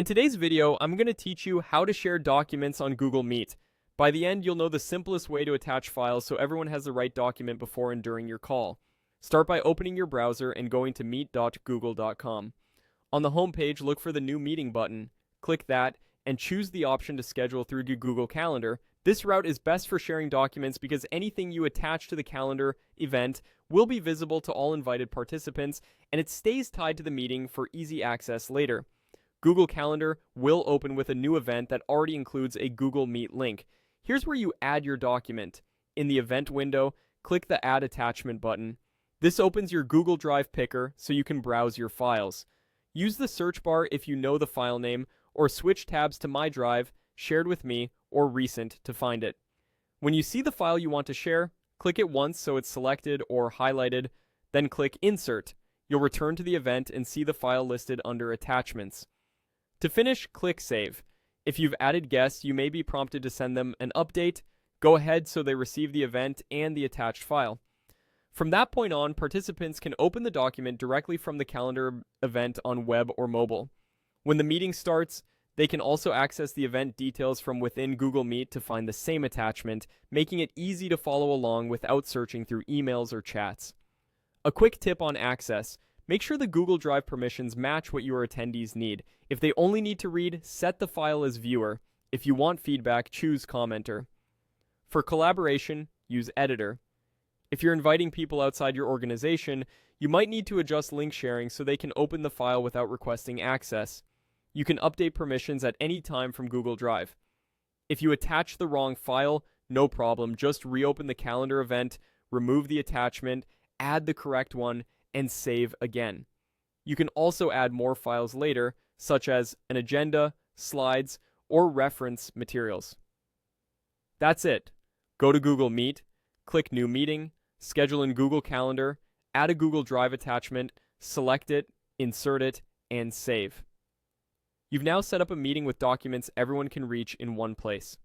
In today's video, I'm going to teach you how to share documents on Google Meet. By the end, you'll know the simplest way to attach files so everyone has the right document before and during your call. Start by opening your browser and going to meet.google.com. On the home page, look for the New Meeting button. Click that and choose the option to schedule through your Google Calendar. This route is best for sharing documents because anything you attach to the calendar event will be visible to all invited participants, and it stays tied to the meeting for easy access later. Google Calendar will open with a new event that already includes a Google Meet link. Here's where you add your document. In the event window, click the Add Attachment button. This opens your Google Drive picker so you can browse your files. Use the search bar if you know the file name, or switch tabs to My Drive, Shared with Me, or Recent to find it. When you see the file you want to share, click it once so it's selected or highlighted, then click Insert. You'll return to the event and see the file listed under Attachments. To finish, click Save. If you've added guests, you may be prompted to send them an update. Go ahead so they receive the event and the attached file. From that point on, participants can open the document directly from the calendar event on web or mobile. When the meeting starts, they can also access the event details from within Google Meet to find the same attachment, making it easy to follow along without searching through emails or chats. A quick tip on access: make sure the Google Drive permissions match what your attendees need. If they only need to read, set the file as viewer. If you want feedback, choose commenter. For collaboration, use editor. If you're inviting people outside your organization, you might need to adjust link sharing so they can open the file without requesting access. You can update permissions at any time from Google Drive. If you attach the wrong file, no problem. Just reopen the calendar event, remove the attachment, add the correct one, and save again. You can also add more files later, such as an agenda, slides, or reference materials. That's it. Go to Google Meet, click New Meeting, schedule in Google Calendar, add a Google Drive attachment, select it, insert it, and save. You've now set up a meeting with documents everyone can reach in one place.